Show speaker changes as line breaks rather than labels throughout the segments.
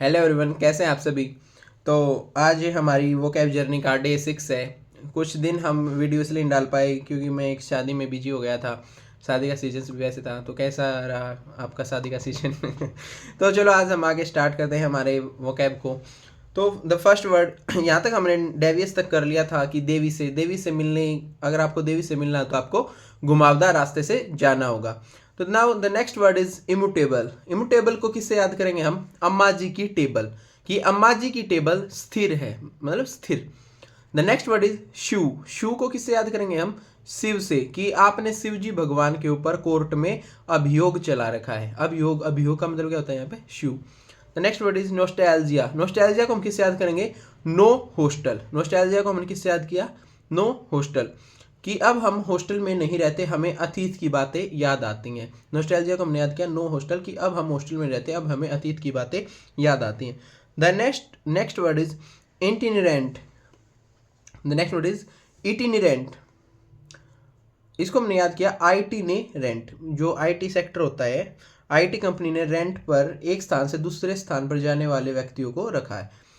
Hello everyone, कैसे हैं आप सभी। तो आज हमारी वो कैब जर्नी का डे 6 है। कुछ दिन हम वीडियो इसलिए नहीं डाल पाए क्योंकि मैं एक शादी में बिजी हो गया था। शादी का सीजन भी वैसे था। तो कैसा रहा आपका शादी का सीजन तो चलो आज हम आगे स्टार्ट करते हैं हमारे वो कैब को। तो द फर्स्ट वर्ड यहाँ तक हमने डेवियस तक कर लिया था कि देवी से मिलने, अगर आपको देवी से मिलना है तो आपको घुमावदार रास्ते से जाना होगा। तो now the next word is immutable. Immutable को किससे याद करेंगे हम? अम्मा जी की टेबल, कि अम्मा जी की टेबल स्थिर है, मतलब स्थिर। द नेक्स्ट वर्ड इज शू। शू को किससे याद करेंगे हम? शिव से, कि आपने शिव जी भगवान के ऊपर कोर्ट में अभियोग चला रखा है। अभियोग का मतलब क्या होता है यहाँ पे? शू। The next word is nostalgia. Nostalgia को हम किससे याद करेंगे? No hostel. नोस्टैल्जिया को हमने किससे याद किया? नो हॉस्टल, कि अब हम हॉस्टल में नहीं रहते, हमें अतीत की बातें याद आती हैं। नोस्टैल्जिया को हमने याद किया नो हॉस्टल, कि अब हम हॉस्टल में रहते हैं, अब हमें अतीत की बातें याद आती हैं। The next word is itinerant. The next word is itinerant. इसको हमने याद किया आईटी ने रेंट। जो आईटी सेक्टर होता है, आईटी कंपनी ने रेंट पर एक स्थान से दूसरे स्थान पर जाने वाले व्यक्तियों को रखा है।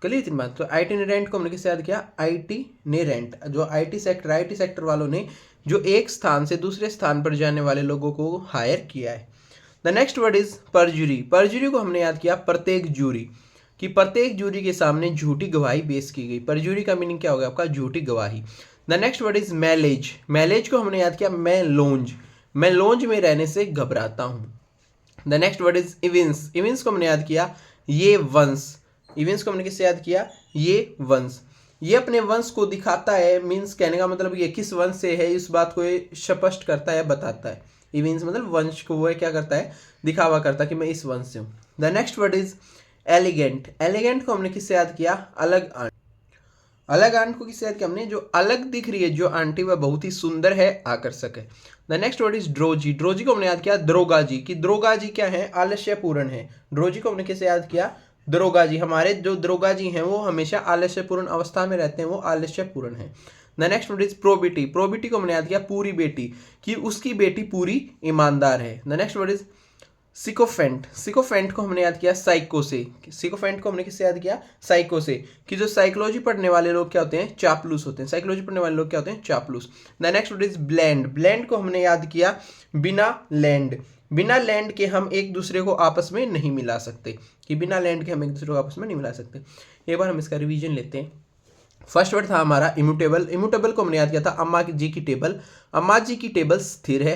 क्लियर थी बात? तो आईटी ने रेंट को हमने किससे याद किया? आईटी ने रेंट। जो आईटी सेक्टर वालों ने जो एक स्थान से दूसरे स्थान पर जाने वाले लोगों को हायर किया है। The next word is परजुरी। परजुरी को हमने याद किया प्रत्येक जूरी, कि प्रत्येक जूरी के सामने झूठी गवाही पेश की गई। परजुरी का मीनिंग क्या होगा आपका? झूठी गवाही। The next word is malaise. Malaise को हमने याद किया मैं लोंज। मैं लोंज में रहने से घबराता हूँ। The next word is evince. Evince को हमने याद किया ये वंश। इविंस को हमने किससे याद किया? ये वंश। ये अपने वंश को दिखाता है, मीन्स कहने का मतलब ये किस वंश से है इस बात को ये स्पष्ट करता है, बताता है। इविंस मतलब वंश को वो क्या करता है? दिखावा करता है कि मैं इस वंश से हूँ। The next word is elegant. Elegant को हमने किससे याद किया? अलग आंट। अलग आंट को किससे याद किया हमने? जो अलग दिख रही है जो आंटी, वह बहुत ही सुंदर है, आकर्षक है। The next word is drowsy. Drowsy को हमने याद किया दरोगा जी, कि दरोगा जी क्या है? आलस्यपूर्ण है। ड्रोजी को हमने किससे याद किया? दरोगा जी। हमारे जो दरोगा जी हैं वो हमेशा आलस्यपूर्ण अवस्था में रहते हैं, वो आलस्यपूर्ण है। The next word is probity. Probity को हमने याद किया पूरी बेटी, कि उसकी बेटी पूरी ईमानदार है। The next word is sycophant. Sycophant को हमने याद किया साइको से। सिकोफेंट को हमने किससे याद किया? साइको से, कि जो साइकोलॉजी पढ़ने वाले लोग क्या होते हैं? चापलूस होते हैं। साइकोलॉजी पढ़ने वाले लोग क्या होते हैं? चापलूस। The next word is blend. Blend को हमने याद किया बिना लैंड। बिना लैंड के हम एक दूसरे को आपस में नहीं मिला सकते, कि बिना लैंड के हम एक दूसरे को आपस में नहीं मिला सकते। एक बार हम इसका रिवीजन लेते हैं। फर्स्ट वर्ड था हमारा इम्यूटेबल। इम्यूटेबल को हमने याद किया था अम्मा जी की टेबल। अम्मा जी की टेबल स्थिर है।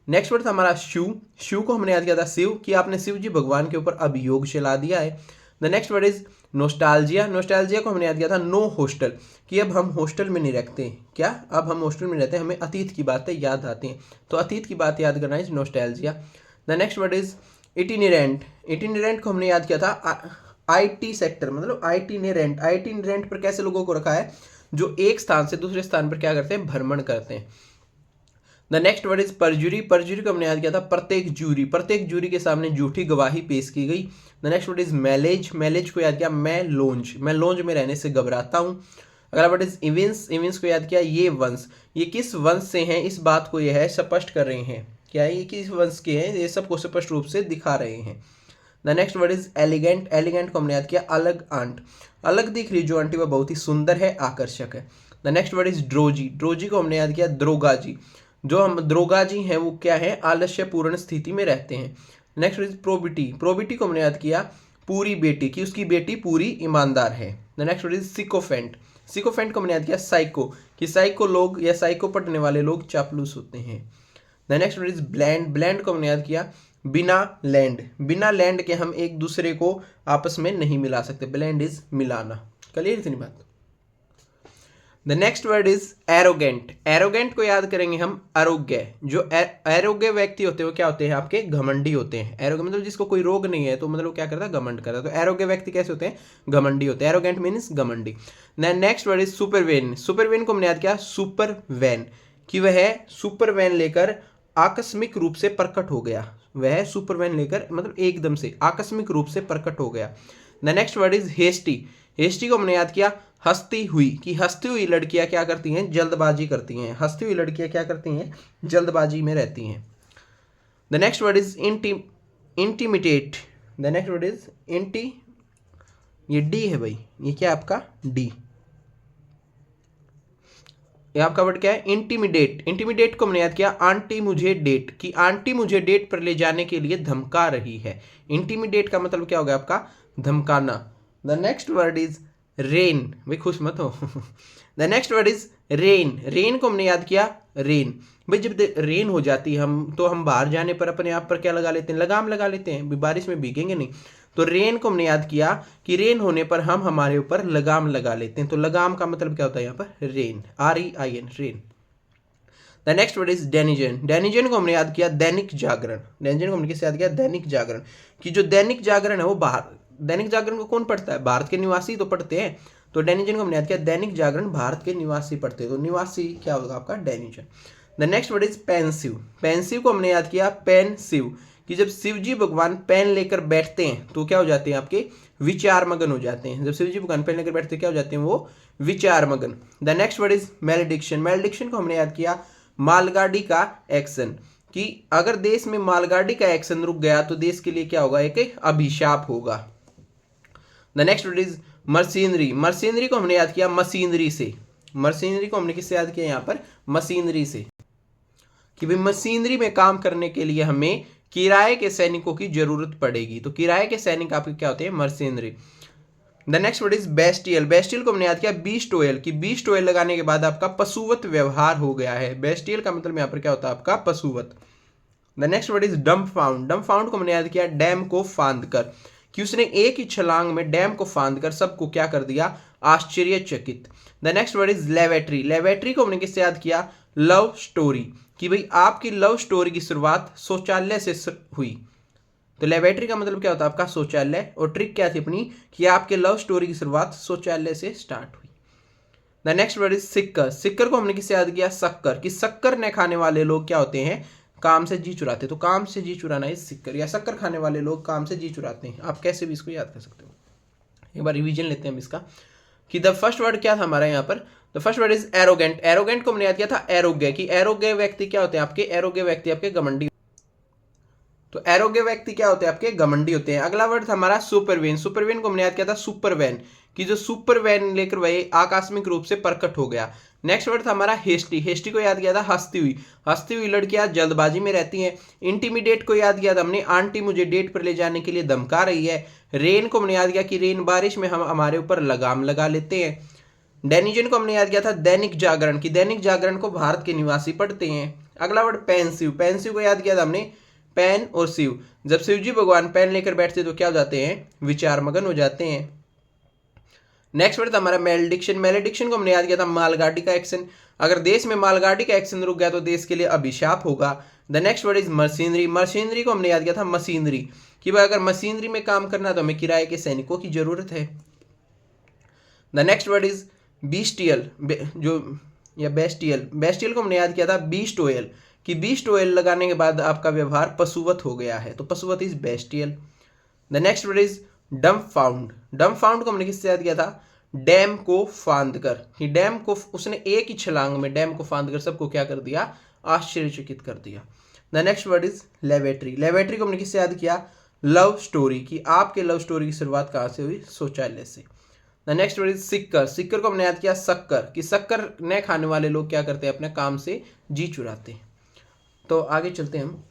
नेक्स्ट वर्ड था हमारा शू। शू को हमने याद किया था शिव, कि आपने शिव जी भगवान के ऊपर अभियोग चला दिया है। The next word is nostalgia. Nostalgia को हमने याद किया था नो हॉस्टल, कि अब हम हॉस्टल में नहीं रहते। क्या? अब हम हॉस्टल में रहते हैं, हमें अतीत की बातें याद आती हैं। तो अतीत की बात याद करना is nostalgia. The next word is itinerant. Itinerant को हमने याद किया था आईटी सेक्टर, मतलब आईटी ने रेंट। आईटी ने रेंट पर कैसे लोगों को रखा है? जो एक स्थान से दूसरे स्थान पर क्या करते हैं? भ्रमण करते हैं। The next word is परजुरी। परजुरी को हमने याद किया था प्रत्येक जूरी। प्रत्येक जूरी के सामने झूठी गवाही पेश की गई। The next word is malaise. Malaise को याद किया मैं लोंज। मैं लोंज में रहने से घबराता हूँ। अगला वर्ड इज इविंस। इविंस को याद किया ये वंश। ये किस वंश से हैं इस बात को यह है स्पष्ट कर रहे हैं। क्या है? ये किस वंश के हैं, ये सबको स्पष्ट रूप से दिखा रहे हैं। The next word is elegant. Elegant को हमने याद किया अलग आंट। अलग दिख रही जो आंटी वह बहुत ही सुंदर है, आकर्षक है। The next word is drowsy. Drowsy को हमने याद किया दरोगा जी। जो हम दरोगा जी हैं वो क्या है? आलस्यपूर्ण स्थिति में रहते हैं। Next word is probity. Probity को हमने याद किया पूरी बेटी, की उसकी बेटी पूरी ईमानदार है। The next word is sycophant. Sycophant को हमने याद किया साइको, कि साइको लोग या साइको पढ़ने वाले लोग चापलूस होते हैं। The next word is bland. Bland को हमने याद किया बिना लैंड। बिना लैंड के हम एक दूसरे को आपस में नहीं मिला सकते। ब्लैंड इज मिलाना। क्लियर इतनी बात? The next word is arrogant. Arrogant को याद करेंगे हम आरोग्य। जो आरोग्य व्यक्ति होते हैं वो क्या होते हैं? आपके घमंडी होते हैं। आरोग्य मतलब जिसको कोई रोग नहीं है, तो मतलब क्या करता है? घमंड करता है। तो आरोग्य व्यक्ति कैसे होते हैं? घमंडी होते हैं। एरोगेंट मीन्स घमंडी। Next word is supervene. Supervene को हमने याद किया सुपर वैन, कि वह सुपर वैन लेकर आकस्मिक रूप से प्रकट हो गया। वह सुपर वैन लेकर मतलब एकदम से आकस्मिक रूप से प्रकट हो गया। The next word is hasty. Hasty को हमने याद किया हंसती हुई, कि हंसती हुई लड़कियां क्या करती हैं? जल्दबाजी करती हैं। हंसती हुई लड़कियां क्या करती हैं? जल्दबाजी में रहती हैं। The next word is intimidate. The next word is ये डी है भाई, ये क्या है आपका डी। ये आपका वर्ड क्या है, इंटीमिडेट। इंटीमिडेट को हमने याद किया आंटी मुझे डेट, कि आंटी मुझे डेट पर ले जाने के लिए धमका रही है। इंटीमिडेट का मतलब क्या होगा आपका, धमकाना। The next word is reign, भाई खुश मत हो। The next word is reign. Reign को हमने याद किया रेन। भाई जब रेन हो जाती है हम बाहर जाने पर अपने आप पर क्या लगा लेते हैं, लगाम लगा लेते हैं, बारिश में भीगेंगे नहीं। तो रेन को हमने याद किया कि रेन होने पर हम हमारे ऊपर लगाम लगा लेते हैं। तो लगाम का मतलब क्या होता है यहाँ पर, rain, REIN, rain. The next word is denizen. Denizen को हमने याद किया दैनिक जागरण। डेनिजन को हमने किससे याद किया, दैनिक जागरण। कि जो दैनिक जागरण है वो बाहर, दैनिक जागरण को कौन पढ़ता है, भारत के निवासी तो पढ़ते हैं। तो डेनिजन को हमने याद किया दैनिक जागरण भारत के निवासी पढ़ते हैं। तो निवासी क्या होगा आपका, denizen. The next word is pensive. Pensive को हमने याद किया पेनसिव, कि जब शिवजी भगवान पेन लेकर बैठते हैं तो क्या हो जाते हैं, आपके विचार मगन हो जाते हैं। जब शिवजी भगवान पेन लेकर बैठते हैं क्या हो जाते हैं, वो विचार मगन। The next word is malediction. Malediction को हमने याद किया मालगाड़ी का एक्शन, कि अगर देश में मालगाड़ी का एक्शन रुक गया तो देश के लिए क्या होगा, एक अभिशाप होगा। The next word is machinery. Machinery को हमने याद किया मशीनरी से। मशीनरी को हमने किससे याद किया यहाँ पर, मशीनरी से, कि भाई मशीनरी में काम करने के लिए हमें किराए के सैनिकों की जरूरत पड़ेगी। तो किराए के सैनिक आपके क्या होते हैं, machinery. The next word is bestial. Bestial को हमने याद किया बीस्टोयल, कि बीस्टोयल लगाने के बाद आपका पशुवत व्यवहार हो गया है। बेस्टियल का मतलब यहाँ पर क्या होता है, आपका पशुवत। The next word is dumbfounded. Dumbfounded को हमने याद किया डैम को फांद कर, कि उसने एक ही छलांग में डैम को फांद कर सबको क्या कर दिया, आश्चर्यचकित। The next word is lavatory. Lavatory को हमने किससे याद किया, लव स्टोरी, कि भाई आपकी लव स्टोरी की शुरुआत शौचालय से हुई। तो लेवेट्री का मतलब क्या होता है आपका, शौचालय। और ट्रिक क्या थी अपनी, कि आपके लव स्टोरी की शुरुआत शौचालय से स्टार्ट हुई। द नेक्स्ट वर्ड इज सिक्कर। सिक्कर को हमने किससे याद किया, शक्कर, कि शक्कर न खाने वाले लोग क्या होते हैं, काम से जी चुराते। तो काम से जी चुराना इज सिक्कर, या शक्कर खाने वाले लोग काम से जी चुराते हैं। आप कैसे भी इसको याद कर सकते हो। एक बार रिवीजन लेते हैं हम इसका, कि द फर्स्ट वर्ड क्या था हमारा यहाँ पर, the first word is arrogant. Arrogant को हमने याद किया था एरोग्य, कि एरोग्य व्यक्ति क्या होते हैं आपके, एरोग्य व्यक्ति आपके घमंडी। तो एरोग्य व्यक्ति क्या होते हैं आपके, घमंडी होते हैं। अगला वर्ड था हमारा सुपरवेन। सुपरवेन को हमने याद किया था सुपरवैन, कि जो सुपरवैन लेकर वही आकस्मिक रूप से प्रकट हो गया। नेक्स्ट वर्ड था हमारा हेस्टी। हेस्टी को याद किया था हंसती हुई। हंसती हुई लड़कियां जल्दबाजी में रहती हैं। इंटीमिडेट को याद किया था हमने आंटी मुझे डेट पर ले जाने के लिए धमका रही है। रेन को हमने याद किया कि रेन बारिश में हम हमारे ऊपर लगाम लगा लेते हैं। डेनिजन को हमने याद किया था दैनिक जागरण, की दैनिक जागरण को भारत के निवासी पढ़ते हैं। अगला वर्ड पेंसिव। पेंसिव को याद किया था हमने पेन और शिव, जब शिवजी भगवान पेन लेकर बैठते तो क्या हो जाते हैं, विचार मगन हो जाते हैं। नेक्स्ट वर्ड था हमारा मेलेडिक्शन। मेलेडिक्शन को हमने याद किया था मालगाड़ी का एक्शन, अगर देश में मालगाड़ी का एक्शन रुक गया तो देश के लिए अभिशाप होगा। The next word is machinery. Machinery को हमने याद किया था मशीनरी, कि भाई अगर मशीनरी में काम करना तो हमें किराए के सैनिकों की जरूरत है। द नेक्स्ट वर्ड इज बीस्टियल, जो या बेस्टियल। बेस्टियल को हमने याद किया था बीस्ट ऑयल, कि बीस्ट ऑयल लगाने के बाद आपका व्यवहार पशुवत हो गया है। तो पशुवत is bestial. The next word is dumbfounded. Dumbfounded को हमने किससे याद किया था, डैम को फांद कर, कि डैम को उसने एक ही छलांग में डैम को फांद कर सबको क्या कर दिया, आश्चर्यचकित कर दिया। The next word is lavatory. Lavatory को हमने किससे याद किया, लव स्टोरी, कि आपके लव स्टोरी की शुरुआत कहाँ से हुई, शौचालय से। द नेक्स्ट वर्ड इज सिक्कर। सिक्कर को हमने याद किया शक्कर, कि शक्कर न खाने वाले लोग क्या करते हैं, अपने काम से जी चुराते हैं। तो आगे चलते हैं हम।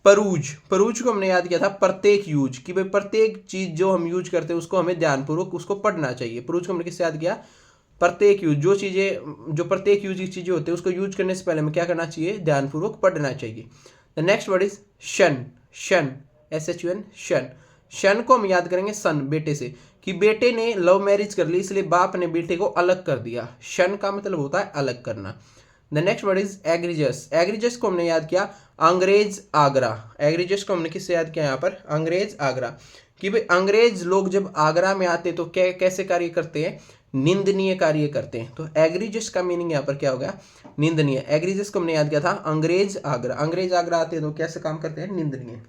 परूज। परूज को हमने याद किया था प्रत्येक यूज, कि भाई प्रत्येक चीज जो हम यूज करते हैं उसको हमें ध्यानपूर्वक उसको पढ़ना चाहिए। परूज को हमने किससे याद किया, प्रत्येक यूज, जो चीजें जो प्रत्येक यूज की चीजें होती है उसको यूज करने से पहले हमें क्या करना चाहिए, ध्यानपूर्वक पढ़ना चाहिए। द नेक्स्ट वर्ड इज शन। शन, SHUN, शन। शन को हम याद करेंगे सन, बेटे से, कि बेटे ने लव मैरिज कर ली इसलिए बाप ने बेटे को अलग कर दिया। शन का मतलब होता है अलग करना। The next word is egregious. Egregious को हमने याद किया अंग्रेज आगरा। एग्रीजस को हमने किससे याद किया यहाँ पर, अंग्रेज आगरा, कि भाई अंग्रेज लोग जब आगरा में आते तो कैसे कार्य करते हैं, निंदनीय कार्य करते हैं। तो एग्रीजस का मीनिंग यहाँ पर क्या हो गया, निंदनीय। एग्रीजस को हमने याद किया था अंग्रेज आगरा। अंग्रेज आगरा आते हैं तो कैसे काम करते हैं, निंदनीय।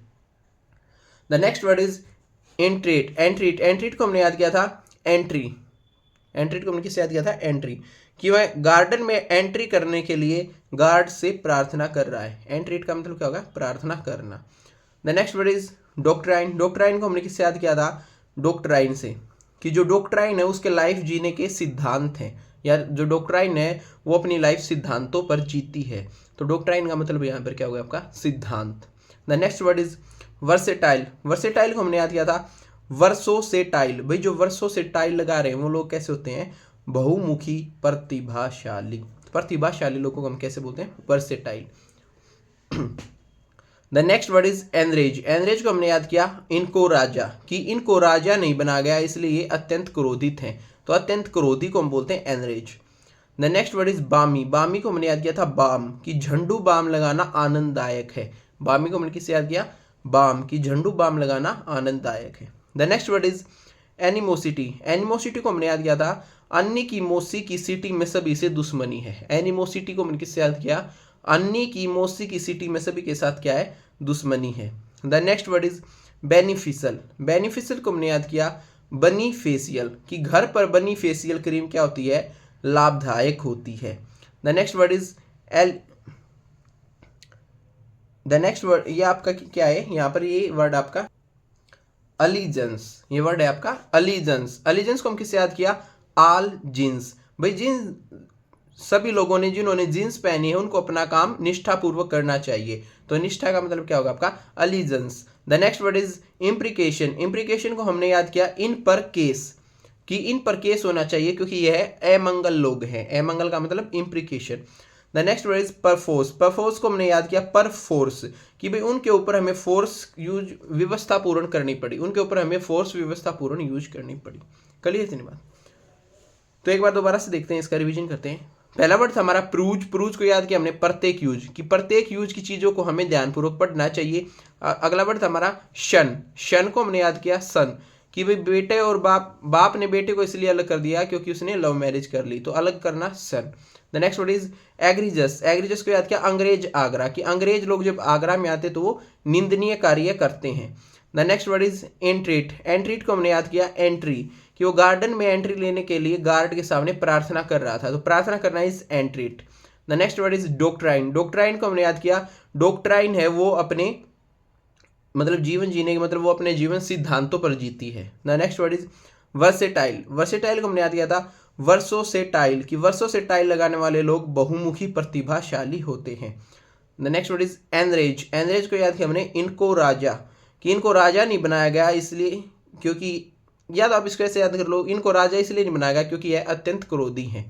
The next word is entreat. Entreat. Entreat को हमने याद किया था एंट्री। एंट्रीट को हमने किससे याद किया था, एंट्री, कि वह गार्डन में एंट्री करने के लिए गार्ड से प्रार्थना कर रहा है। एंट्रीट का मतलब क्या होगा, प्रार्थना करना। The next word is doctrine. Doctrine को हमने किससे याद किया था, डॉक्ट्राइन से, कि जो डॉक्ट्राइन है उसके लाइफ जीने के सिद्धांत हैं, या जो डॉक्ट्राइन है वो अपनी लाइफ सिद्धांतों पर जीती है। तो डॉक्ट्राइन का मतलब यहाँ पर क्या होगा आपका सिद्धांत। The next word is versatile. Versatile को हमने याद किया था वर्षों से टाइल। भाई जो वर्षों से टाइल लगा रहे हैं वो लोग कैसे होते हैं, बहुमुखी प्रतिभाशाली। प्रतिभाशाली लोगों को हम कैसे बोलते हैं, versatile. The next word is enrage. Enrage को हमने याद किया इनको राजा, कि इनको राजा नहीं बना गया इसलिए ये अत्यंत क्रोधित हैं, तो अत्यंत क्रोधी को हम बोलते हैं enrage. The next word is बामी। बामी को हमने याद किया था बाम, कि झंडू बाम लगाना आनंददायक है। बामी को हमने किससे याद किया, बाम, की झंडू बाम लगाना आनंददायक है। The next word is animosity. Animosity को हमने याद किया था अन्य की मौसी की सिटी में सभी से दुश्मनी है। एनिमोसिटी को हमने किससे याद किया, अन्य की मौसी की सिटी में सभी के साथ क्या है, दुश्मनी है। The next word is beneficial. Beneficial को हमने याद किया बनी फेशियल, कि घर पर बनी फेशियल क्रीम क्या होती है, लाभदायक होती है। The next word is the next word ये आपका क्या है, यहाँ पर ये वर्ड आपका अलीजेंस। ये वर्ड है आपका अलीजेंस। अलीजेंस को हम किससे याद किया, आल जींस। भाई जींस सभी लोगों ने जिन्होंने जींस पहनी है उनको अपना काम निष्ठापूर्वक करना चाहिए, तो निष्ठा का मतलब क्या होगा आपका allegiance. The next word is imprecation. Imprecation को हमने याद किया इन पर केस, कि इन पर केस होना चाहिए क्योंकि यह अमंगल लोग हैं। अमंगल का मतलब imprecation. The next word is perforce. Perforce को हमने याद किया परफोर्स, कि भाई उनके ऊपर हमें फोर्स यूज व्यवस्था पूर्ण करनी पड़ी, उनके ऊपर हमें फोर्स व्यवस्था पूर्ण यूज करनी पड़ी। क्लियर इतनी बात। तो एक बार दोबारा से देखते हैं, इसका रिवीजन करते हैं। पहला वर्ड था हमारा प्रूज। प्रूज को याद किया हमने प्रत्येक यूज, कि प्रत्येक यूज की चीजों को हमें ध्यानपूर्वक पढ़ना चाहिए। अगला वर्ड था हमारा शन। शन को हमने याद किया सन, कि भाई बेटे और बाप ने बेटे को इसलिए अलग कर दिया क्योंकि उसने लव मैरिज कर ली, तो अलग करना सन। The next word is egregious. Egregious को याद किया अंग्रेज आगरा, कि अंग्रेज लोग जब आगरा में आते तो वो निंदनीय कार्य करते हैं। The next word is entreat. Entreat को हमने याद किया एंट्री, कि वो गार्डन में एंट्री लेने के लिए गार्ड के सामने प्रार्थना कर रहा था, तो प्रार्थना करना is entreat. The next word is doctrine. Doctrine को हमने याद किया डॉक्ट्राइन है वो अपने मतलब जीवन जीने के मतलब वो अपने जीवन सिद्धांतों पर जीती है। The next word is versatile. Versatile को हमने याद किया था वर्षों से टाइल, कि वर्षों से टाइल लगाने वाले लोग बहुमुखी प्रतिभाशाली होते हैं। The next word is enrage. Enrage को याद किया हमने इनको राजा, कि इनको राजा नहीं बनाया गया इसलिए क्योंकि, याद आप इसको ऐसे याद कर लो, इनको राजा इसलिए नहीं बनाया गया क्योंकि यह अत्यंत क्रोधी हैं।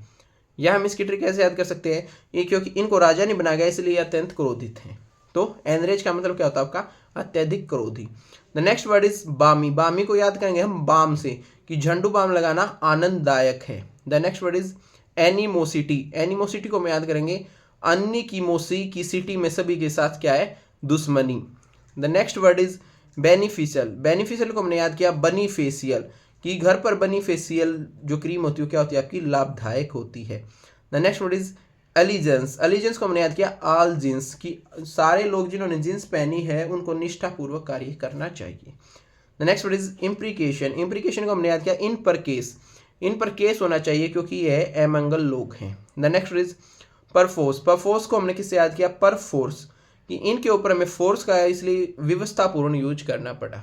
या हम इसकी ट्रिक ऐसे याद कर सकते हैं, ये क्योंकि इनको राजा नहीं बनाया गया इसलिए ये अत्यंत क्रोधित हैं। तो एनरेज का मतलब क्या होता है आपका अत्यधिक क्रोधी। द नेक्स्ट वर्ड इज बामी। बामी को याद करेंगे हम बाम से, कि झंडू बाम लगाना आनंददायक है। The next word is animosity. Animosity को हम याद करेंगे अन्य की मौसी की सिटी में सभी के साथ क्या है, दुश्मनी। The next word is beneficial. Beneficial को हमने याद किया बनी फेशियल, कि घर पर बनी फेशियल जो क्रीम होती है क्या होती है आपकी लाभदायक होती है। The next word is allegiance. Allegiance को हमने याद किया आल जींस, की सारे लोग जिन्होंने जींस पहनी है उनको निष्ठापूर्वक कार्य करना चाहिए। The next word is imprecation. Imprecation को हमने याद किया इन पर केस, इन पर केस होना चाहिए क्योंकि यह अमंगल लोग हैं। The next word is perforce. Perforce को हमने किससे याद किया परफोर्स, कि इनके ऊपर हमें फोर्स का इसलिए व्यवस्थापूर्ण यूज करना पड़ा।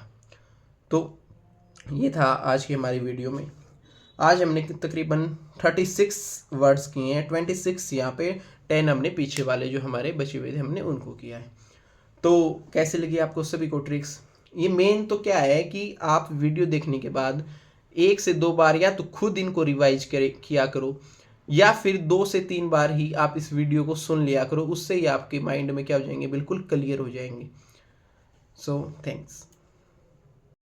तो ये था आज की हमारी वीडियो में। आज हमने तकरीबन 36 वर्ड्स किए हैं, 26 यहाँ पे, 10 हमने पीछे वाले जो हमारे बचे हुए थे हमने उनको किया है। तो कैसे लगी आपको सभी को ट्रिक्स? ये मेन तो क्या है कि आप वीडियो देखने के बाद 1 से 2 बार या तो खुद इनको रिवाइज किया करो, या फिर 2 से 3 बार ही आप इस वीडियो को सुन लिया करो, उससे ही आपके माइंड में क्या हो जाएंगे, बिल्कुल क्लियर हो जाएंगे। So thanks.